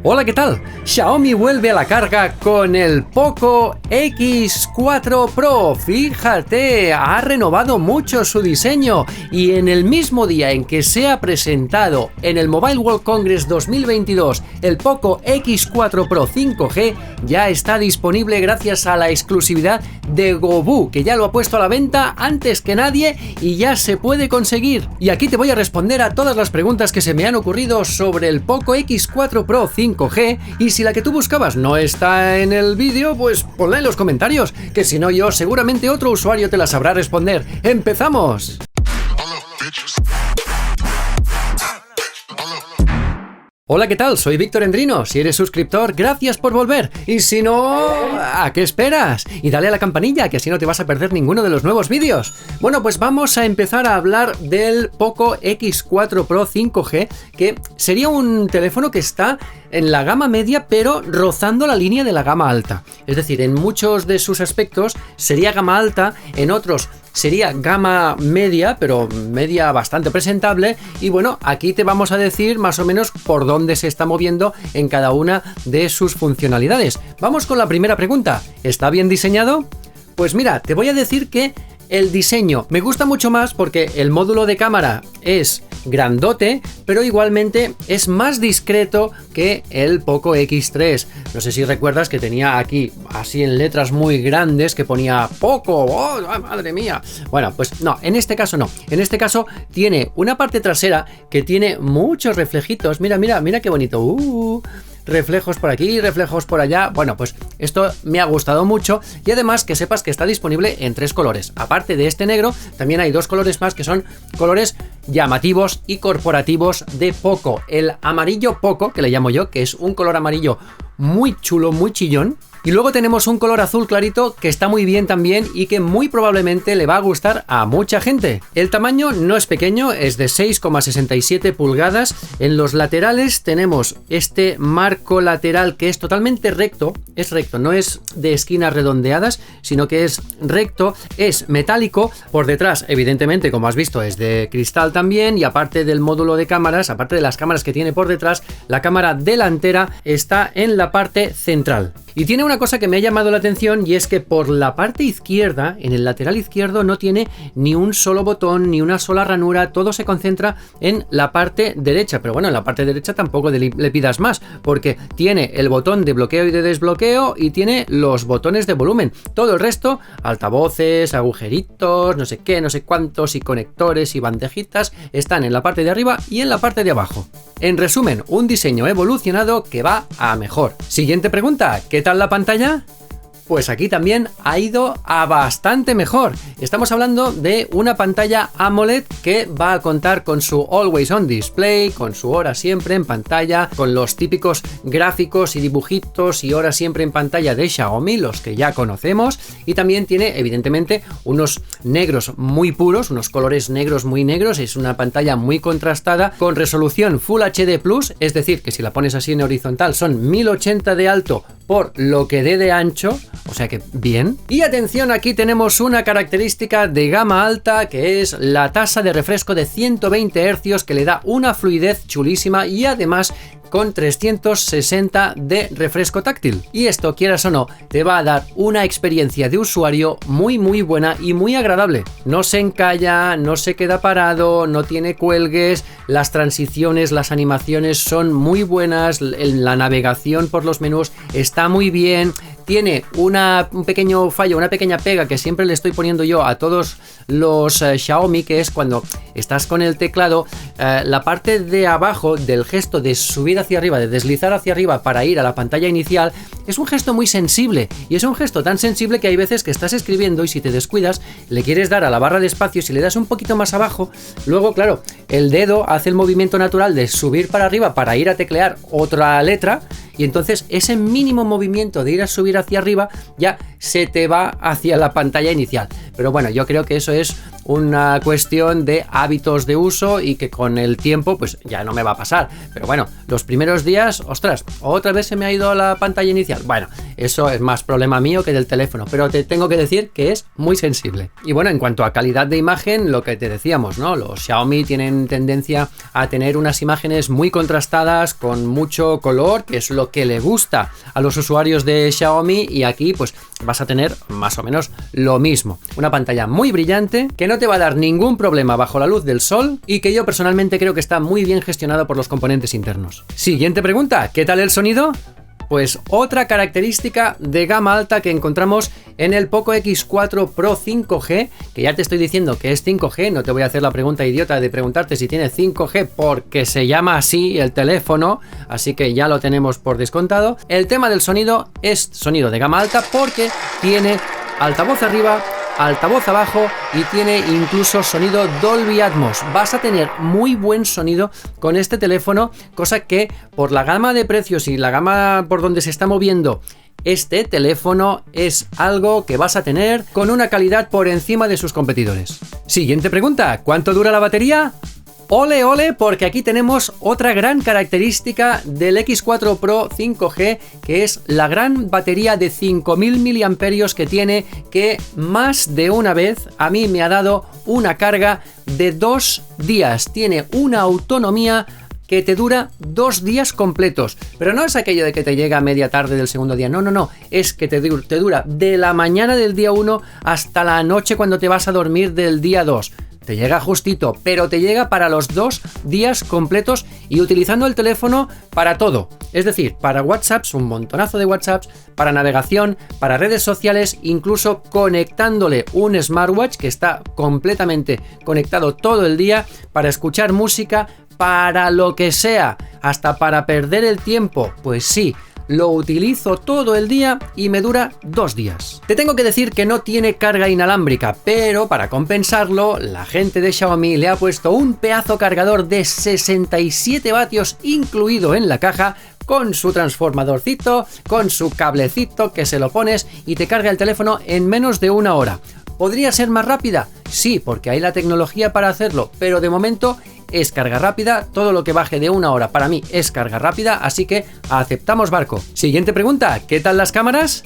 Hola, ¿qué tal? Xiaomi vuelve a la carga con el Poco X4 Pro. Fíjate, ha renovado mucho su diseño y en el mismo día en que se ha presentado en el Mobile World Congress 2022 el Poco X4 Pro 5G, ya está disponible gracias a la exclusividad de Goboo, que ya lo ha puesto a la venta antes que nadie y ya se puede conseguir. Y aquí te voy a responder a todas las preguntas que se me han ocurrido sobre el Poco X4 Pro 5G, y si la que tú buscabas no está en el vídeo, pues ponla en los comentarios, que si no yo seguramente otro usuario te la sabrá responder. ¡Empezamos! Hola, ¿qué tal? Soy Víctor Endrino. Si eres suscriptor, gracias por volver. Y si no, ¿a qué esperas? Y dale a la campanilla, que así no te vas a perder ninguno de los nuevos vídeos. Bueno, pues vamos a empezar a hablar del Poco X4 Pro 5G, que sería un teléfono que está en la gama media, pero rozando la línea de la gama alta. Es decir, en muchos de sus aspectos sería gama alta, en otros sería gama media, pero media bastante presentable. Y bueno, aquí te vamos a decir más o menos por dónde se está moviendo en cada una de sus funcionalidades. Vamos con la primera pregunta. ¿Está bien diseñado? Pues mira, te voy a decir que el diseño me gusta mucho más porque el módulo de cámara es grandote, pero igualmente es más discreto que el Poco X3. No sé si recuerdas que tenía aquí, así en letras muy grandes, que ponía Poco. ¡Oh, madre mía! Bueno, pues no, en este caso no. En este caso tiene una parte trasera que tiene muchos reflejitos. Mira, mira, mira qué bonito. Reflejos por aquí, reflejos por allá. Bueno, pues esto me ha gustado mucho. Y además que sepas que está disponible en 3 colores. Aparte de este negro, también hay 2 colores más que son colores llamativos y corporativos de Poco. El amarillo Poco, que le llamo yo, que es un color amarillo muy chulo, muy chillón. Y luego tenemos un color azul clarito que está muy bien también y que muy probablemente le va a gustar a mucha gente. El tamaño no es pequeño, es de 6,67 pulgadas. En los laterales tenemos este marco lateral que es totalmente recto. Es recto, no es de esquinas redondeadas, sino que es recto, es metálico. Por detrás, evidentemente, como has visto, es de cristal también. Y aparte del módulo de cámaras, aparte de las cámaras que tiene por detrás, la cámara delantera está en la parte central. Y tiene una cosa que me ha llamado la atención, y es que por la parte izquierda, en el lateral izquierdo, no tiene ni un solo botón, ni una sola ranura. Todo se concentra en la parte derecha. Pero bueno, en la parte derecha tampoco le pidas más, porque tiene el botón de bloqueo y de desbloqueo y tiene los botones de volumen. Todo el resto, altavoces, agujeritos, no sé qué, no sé cuántos, y conectores y bandejitas, están en la parte de arriba y en la parte de abajo. En resumen, un diseño evolucionado que va a mejor. Siguiente pregunta, ¿qué tal la pantalla? Pues aquí también ha ido a bastante mejor. Estamos hablando de una pantalla AMOLED que va a contar con su Always On Display, con su hora siempre en pantalla, con los típicos gráficos y dibujitos y hora siempre en pantalla de Xiaomi, los que ya conocemos, y también tiene evidentemente unos negros muy puros, unos colores negros muy negros. Es una pantalla muy contrastada con resolución Full HD Plus, es decir, que si la pones así en horizontal son 1080 de alto por lo que dé de ancho. O sea que bien. Y atención, aquí tenemos una característica de gama alta, que es la tasa de refresco de 120 Hz, que le da una fluidez chulísima y además con 360 de refresco táctil. Y esto, quieras o no, te va a dar una experiencia de usuario muy buena y muy agradable. No se encalla, no se queda parado, no tiene cuelgues, las transiciones, las animaciones son muy buenas, la navegación por los menús está muy bien. Tiene un pequeño fallo, una pequeña pega que siempre le estoy poniendo yo a todos los Xiaomi, que es cuando estás con el teclado, la parte de abajo del gesto de subir hacia arriba, de deslizar hacia arriba para ir a la pantalla inicial, es un gesto muy sensible, y es un gesto tan sensible que hay veces que estás escribiendo y si te descuidas le quieres dar a la barra de espacio. Si le das un poquito más abajo, luego claro, el dedo hace el movimiento natural de subir para arriba para ir a teclear otra letra, y entonces ese mínimo movimiento de ir a subir hacia arriba ya se te va hacia la pantalla inicial. pero bueno, yo creo que eso es una cuestión de hábitos de uso y que con el tiempo pues ya no me va a pasar. Pero bueno, los primeros días, ostras, otra vez se me ha ido la pantalla inicial. Bueno, eso es más problema mío que del teléfono, pero te tengo que decir que es muy sensible. Y bueno, en cuanto a calidad de imagen, lo que te decíamos, ¿no? Los Xiaomi tienen tendencia a tener unas imágenes muy contrastadas, con mucho color, que es lo que le gusta a los usuarios de Xiaomi, y aquí pues vas a tener más o menos lo mismo. Una pantalla muy brillante, que no te va a dar ningún problema bajo la luz del sol y que yo personalmente creo que está muy bien gestionado por los componentes internos. Siguiente pregunta, ¿qué tal el sonido? Pues otra característica de gama alta que encontramos en el Poco X4 Pro 5G, que ya te estoy diciendo que es 5G, no te voy a hacer la pregunta idiota de preguntarte si tiene 5G porque se llama así el teléfono, así que ya lo tenemos por descontado. El tema del sonido es sonido de gama alta porque tiene altavoz arriba, altavoz abajo y tiene incluso sonido Dolby Atmos. Vas a tener muy buen sonido con este teléfono, cosa que por la gama de precios y la gama por donde se está moviendo este teléfono es algo que vas a tener con una calidad por encima de sus competidores. Siguiente pregunta, ¿cuánto dura la batería? Ole, ole, porque aquí tenemos otra gran característica del X4 Pro 5G, que es la gran batería de 5000 mAh que tiene, que más de una vez a mí me ha dado una carga de 2 días. Tiene una autonomía que te dura 2 días completos, pero no es aquello de que te llega a media tarde del segundo día, no, es que te dura de la mañana del día 1 hasta la noche cuando te vas a dormir del día 2. Te llega justito, pero te llega para los 2 días completos y utilizando el teléfono para todo. Es decir, para WhatsApps, un montonazo de WhatsApps, para navegación, para redes sociales, incluso conectándole un smartwatch que está completamente conectado todo el día para escuchar música, para lo que sea, hasta para perder el tiempo. Pues sí, lo utilizo todo el día y me dura 2 días. Te tengo que decir que no tiene carga inalámbrica, pero para compensarlo, la gente de Xiaomi le ha puesto un pedazo cargador de 67 vatios incluido en la caja, con su transformadorcito, con su cablecito que se lo pones y te carga el teléfono en menos de 1 hora. ¿Podría ser más rápida? Sí, porque hay la tecnología para hacerlo, pero de momento es carga rápida. Todo lo que baje de 1 hora para mí es carga rápida, así que aceptamos barco. Siguiente pregunta, ¿qué tal las cámaras?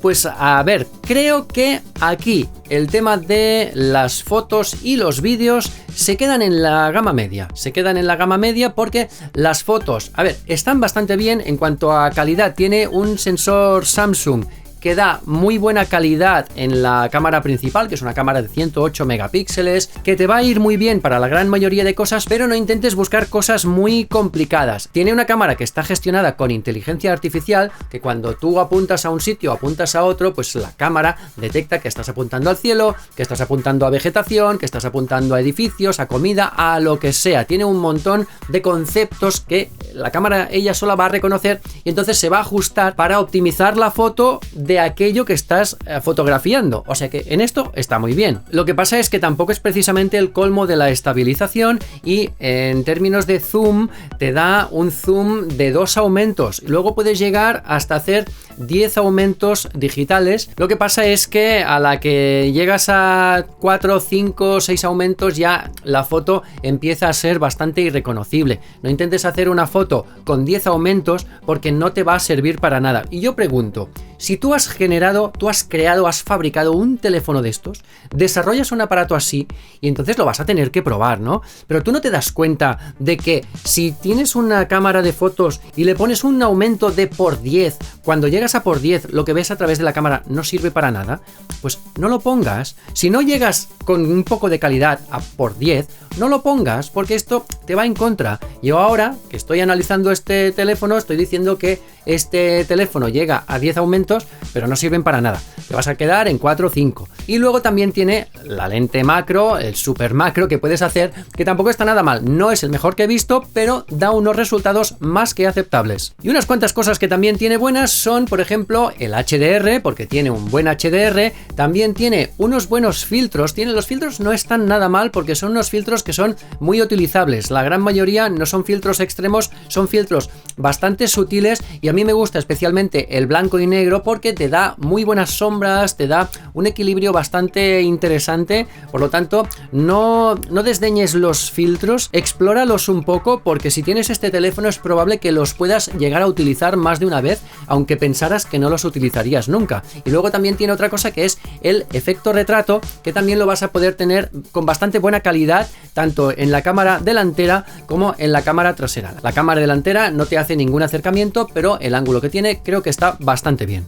Pues a ver, creo que aquí el tema de las fotos y los vídeos se quedan en la gama media. Se quedan en la gama media porque las fotos, a ver, están bastante bien en cuanto a calidad. Tiene un sensor Samsung que da muy buena calidad en la cámara principal, que es una cámara de 108 megapíxeles, que te va a ir muy bien para la gran mayoría de cosas, pero no intentes buscar cosas muy complicadas. Tiene una cámara que está gestionada con inteligencia artificial, que cuando tú apuntas a un sitio o apuntas a otro, pues la cámara detecta que estás apuntando al cielo, que estás apuntando a vegetación, que estás apuntando a edificios, a comida, a lo que sea. Tiene un montón de conceptos que la cámara ella sola va a reconocer y entonces se va a ajustar para optimizar la foto de aquello que estás fotografiando. O sea que en esto está muy bien. Lo que pasa es que tampoco es precisamente el colmo de la estabilización y en términos de zoom te da un zoom de 2 aumentos. Luego puedes llegar hasta hacer 10 aumentos digitales. Lo que pasa es que a la que llegas a 4, 5, 6 aumentos ya la foto empieza a ser bastante irreconocible. No intentes hacer una foto con 10 aumentos porque no te va a servir para nada. Y yo pregunto, si tú has creado, has fabricado un teléfono de estos, desarrollas un aparato así y entonces lo vas a tener que probar, ¿no? Pero tú no te das cuenta de que si tienes una cámara de fotos y le pones un aumento de por 10, cuando llegas a por 10 lo que ves a través de la cámara no sirve para nada, pues no lo pongas. Si no llegas con un poco de calidad a por 10, no lo pongas porque esto te va en contra. Yo ahora que estoy analizando este teléfono estoy diciendo que este teléfono llega a 10 aumentos, pero no sirven para nada. Te vas a quedar en 4 o 5. Y luego también tiene la lente macro, el super macro que puedes hacer, que tampoco está nada mal. No es el mejor que he visto, pero da unos resultados más que aceptables. Y unas cuantas cosas que también tiene buenas son, por ejemplo, el HDR, porque tiene un buen HDR. También tiene unos buenos filtros. Los filtros no están nada mal porque son unos filtros que son muy utilizables. La gran mayoría no son filtros extremos, son filtros bastante sutiles y a mí me gusta especialmente el blanco y negro porque te da muy buenas sombras, te da un equilibrio bastante interesante. Por lo tanto, no desdeñes los filtros, explóralos un poco, porque si tienes este teléfono es probable que los puedas llegar a utilizar más de una vez, aunque pensaras que no los utilizarías nunca. Y luego también tiene otra cosa, que es el efecto retrato, que también lo vas a poder tener con bastante buena calidad, tanto en la cámara delantera como en la cámara trasera. La cámara delantera no te hace ningún acercamiento, pero el ángulo que tiene creo que está bastante bien.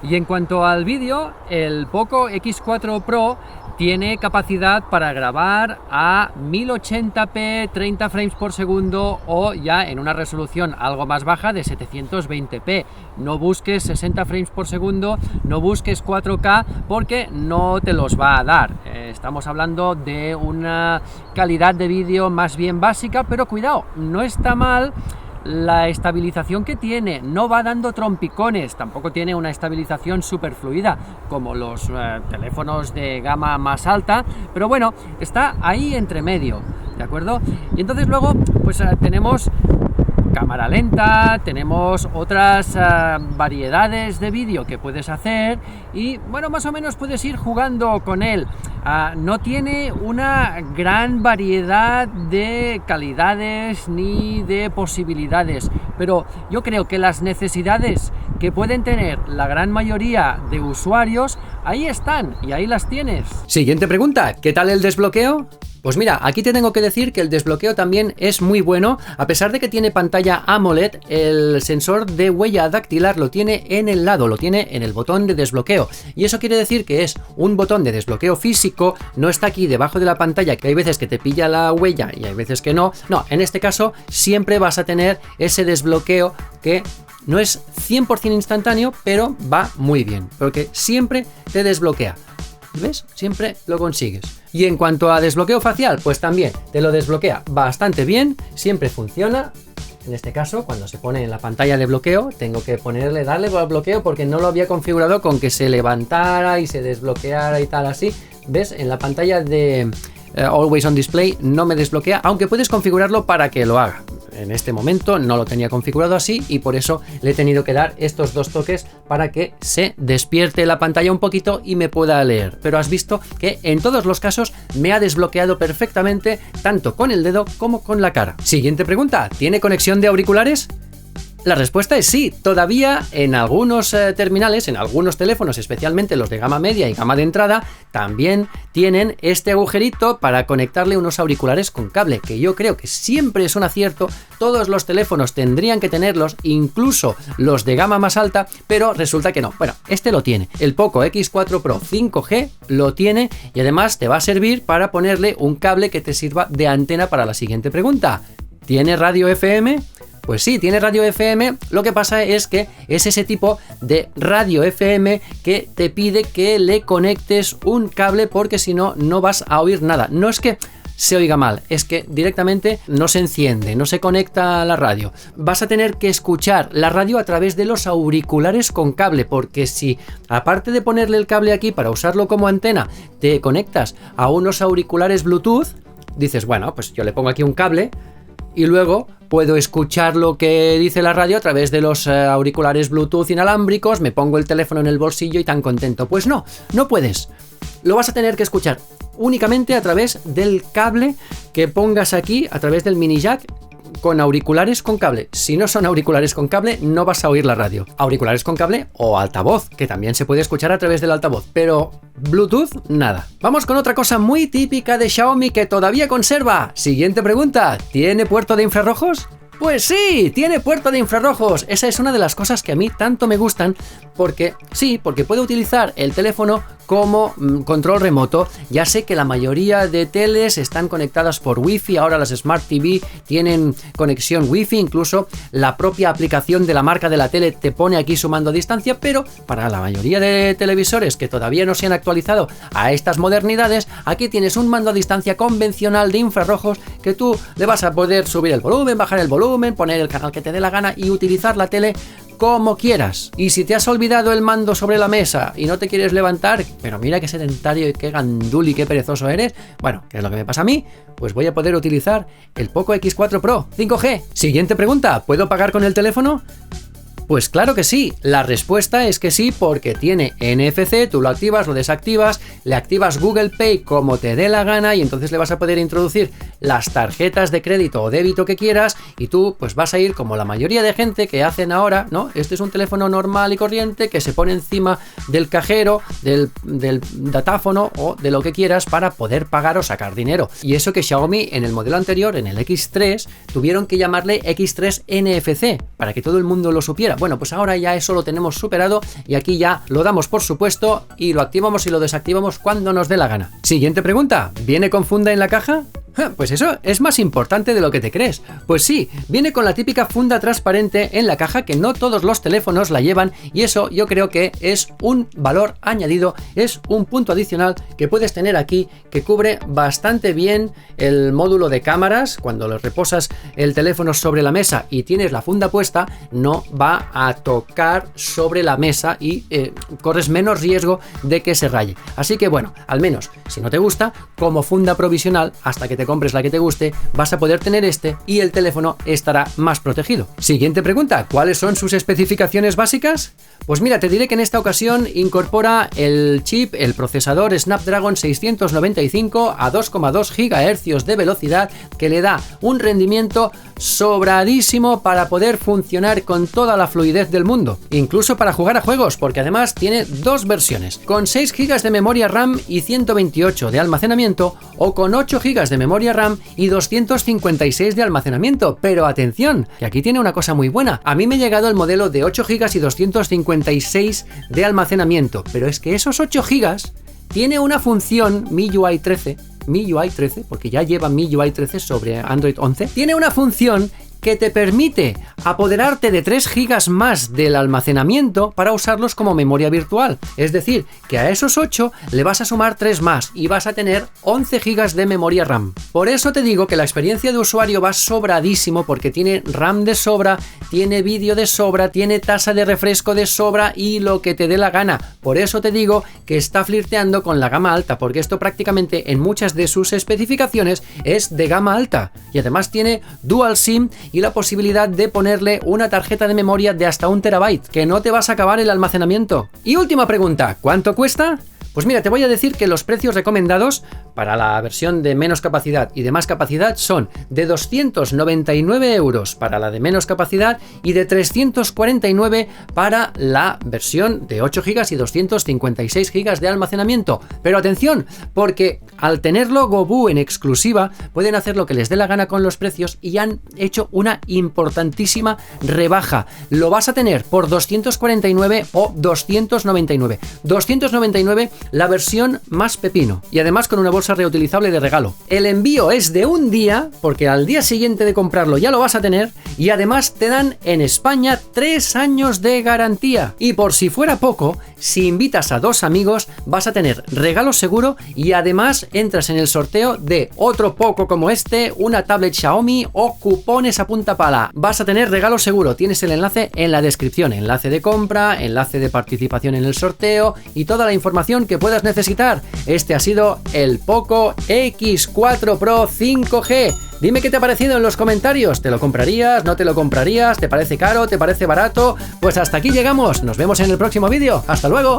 Y en cuanto al vídeo, el Poco X4 Pro tiene capacidad para grabar a 1080p, 30 frames por segundo, o ya en una resolución algo más baja de 720p. No busques 60 frames por segundo, no busques 4K, porque no te los va a dar. Estamos hablando de una calidad de vídeo más bien básica, pero cuidado, no está mal la estabilización que tiene, no va dando trompicones, tampoco tiene una estabilización súper fluida como los teléfonos de gama más alta, pero bueno, está ahí entre medio, ¿de acuerdo? Y entonces luego pues tenemos cámara lenta, tenemos otras variedades de vídeo que puedes hacer y bueno, más o menos puedes ir jugando con él. No tiene una gran variedad de calidades ni de posibilidades, pero yo creo que las necesidades que pueden tener la gran mayoría de usuarios, ahí están y ahí las tienes. Siguiente pregunta, ¿qué tal el desbloqueo? Pues mira, aquí te tengo que decir que el desbloqueo también es muy bueno. A pesar de que tiene pantalla AMOLED, el sensor de huella dactilar lo tiene en el lado, lo tiene en el botón de desbloqueo. Y eso quiere decir que es un botón de desbloqueo físico, no está aquí debajo de la pantalla, que hay veces que te pilla la huella y hay veces que no. No, en este caso siempre vas a tener ese desbloqueo que no es 100% instantáneo, pero va muy bien, porque siempre te desbloquea. ¿Ves? Siempre lo consigues. Y en cuanto a desbloqueo facial, pues también te lo desbloquea bastante bien, siempre funciona. En este caso, cuando se pone en la pantalla de bloqueo, tengo que darle al bloqueo porque no lo había configurado con que se levantara y se desbloqueara y tal así. ¿Ves? En la pantalla de Always on Display no me desbloquea, aunque puedes configurarlo para que lo haga. En este momento no lo tenía configurado así y por eso le he tenido que dar estos dos toques para que se despierte la pantalla un poquito y me pueda leer. Pero has visto que en todos los casos me ha desbloqueado perfectamente, tanto con el dedo como con la cara. Siguiente pregunta, ¿tiene conexión de auriculares? La respuesta es sí, todavía en algunos terminales, en algunos teléfonos, especialmente los de gama media y gama de entrada, también tienen este agujerito para conectarle unos auriculares con cable, que yo creo que siempre es un acierto. Todos los teléfonos tendrían que tenerlos, incluso los de gama más alta, pero resulta que no. Bueno, este lo tiene, el Poco X4 Pro 5G lo tiene y además te va a servir para ponerle un cable que te sirva de antena para la siguiente pregunta. ¿Tiene radio FM? Pues sí, tiene radio FM, lo que pasa es que es ese tipo de radio FM que te pide que le conectes un cable porque si no, no vas a oír nada. No es que se oiga mal, es que directamente no se enciende, no se conecta a la radio. Vas a tener que escuchar la radio a través de los auriculares con cable, porque si aparte de ponerle el cable aquí para usarlo como antena, te conectas a unos auriculares Bluetooth, dices, bueno, pues yo le pongo aquí un cable y luego puedo escuchar lo que dice la radio a través de los auriculares Bluetooth inalámbricos, me pongo el teléfono en el bolsillo y tan contento. Pues no, no puedes. Lo vas a tener que escuchar únicamente a través del cable que pongas aquí, a través del mini jack, con auriculares con cable. Si no son auriculares con cable, no vas a oír la radio. Auriculares con cable o altavoz, que también se puede escuchar a través del altavoz, pero Bluetooth, nada. Vamos con otra cosa muy típica de Xiaomi que todavía conserva. Siguiente pregunta, ¿tiene puerto de infrarrojos? Pues sí, tiene puerto de infrarrojos. Esa es una de las cosas que a mí tanto me gustan, porque puedo utilizar el teléfono como control remoto. Ya sé que la mayoría de teles están conectadas por Wi-Fi, ahora las Smart TV tienen conexión Wi-Fi, incluso la propia aplicación de la marca de la tele te pone aquí su mando a distancia, pero para la mayoría de televisores que todavía no se han actualizado a estas modernidades, aquí tienes un mando a distancia convencional de infrarrojos que tú le vas a poder subir el volumen, bajar el volumen, poner el canal que te dé la gana y utilizar la tele como quieras. Y si te has olvidado el mando sobre la mesa y no te quieres levantar, pero mira qué sedentario y qué gandul y qué perezoso eres, bueno, ¿qué es lo que me pasa a mí? Pues voy a poder utilizar el Poco X4 Pro 5G. Siguiente pregunta, ¿puedo pagar con el teléfono? Pues claro que sí, la respuesta es que sí, porque tiene NFC, tú lo activas, lo desactivas, le activas Google Pay como te dé la gana y entonces le vas a poder introducir las tarjetas de crédito o débito que quieras y tú pues vas a ir como la mayoría de gente que hacen ahora, ¿no? Este es un teléfono normal y corriente que se pone encima del cajero, del datáfono o de lo que quieras para poder pagar o sacar dinero. Y eso que Xiaomi en el modelo anterior, en el X3, tuvieron que llamarle X3 NFC para que todo el mundo lo supiera. Bueno, pues ahora ya eso lo tenemos superado y aquí ya lo damos por supuesto y lo activamos y lo desactivamos cuando nos dé la gana. Siguiente pregunta, ¿viene con funda en la caja? Pues eso es más importante de lo que te crees. Pues sí, viene con la típica funda transparente en la caja que no todos los teléfonos la llevan y eso yo creo que es un valor añadido, es un punto adicional que puedes tener aquí que cubre bastante bien el módulo de cámaras. Cuando lo reposas el teléfono sobre la mesa y tienes la funda puesta, no va a tocar sobre la mesa y corres menos riesgo de que se raye. Así que bueno, al menos si no te gusta, como funda provisional hasta que te compres la que te guste, vas a poder tener este y el teléfono estará más protegido. Siguiente pregunta, ¿cuáles son sus especificaciones básicas? Pues mira, te diré que en esta ocasión incorpora el chip, el procesador Snapdragon 695 a 2,2 GHz de velocidad que le da un rendimiento sobradísimo para poder funcionar con toda la fluidez del mundo, incluso para jugar a juegos, porque además tiene dos versiones, con 6 GB de memoria RAM y 128 de almacenamiento o con 8 GB de memoria RAM y 256 de almacenamiento. Pero atención, que aquí tiene una cosa muy buena. A mí me ha llegado el modelo de 8 GB y 256 de almacenamiento, pero es que esos 8 GB tiene una función MIUI 13, porque ya lleva MIUI 13 sobre Android 11, tiene una función que te permite apoderarte de 3 GB más del almacenamiento para usarlos como memoria virtual. Es decir, que a esos 8 le vas a sumar 3 más y vas a tener 11 GB de memoria RAM. Por eso te digo que la experiencia de usuario va sobradísimo porque tiene RAM de sobra, tiene vídeo de sobra, tiene tasa de refresco de sobra y lo que te dé la gana. Por eso te digo que está flirteando con la gama alta, porque esto prácticamente en muchas de sus especificaciones es de gama alta y además tiene Dual SIM y la posibilidad de ponerle una tarjeta de memoria de hasta 1 TB, que no te vas a acabar el almacenamiento. Y última pregunta, ¿cuánto cuesta? Pues mira, te voy a decir que los precios recomendados para la versión de menos capacidad y de más capacidad son de 299 euros para la de menos capacidad y de 349 para la versión de 8 GB y 256 GB de almacenamiento. Pero atención, porque al tenerlo Goboo en exclusiva pueden hacer lo que les dé la gana con los precios y han hecho una importantísima rebaja. Lo vas a tener por 249 o 299. 299 la versión más pepino y además con una bolsa reutilizable de regalo. El envío es de un día porque al día siguiente de comprarlo ya lo vas a tener y además te dan en España 3 años de garantía. Y por si fuera poco, si invitas a 2 amigos vas a tener regalo seguro y además entras en el sorteo de otro poco como este, una tablet Xiaomi o cupones a punta pala. Vas a tener regalo seguro, tienes el enlace en la descripción, enlace de compra, enlace de participación en el sorteo y toda la información que puedas necesitar. Este ha sido el Poco X4 Pro 5G. Dime qué te ha parecido en los comentarios. ¿Te lo comprarías? ¿No te lo comprarías? ¿Te parece caro? ¿Te parece barato? Pues hasta aquí llegamos. Nos vemos en el próximo vídeo. ¡Hasta luego!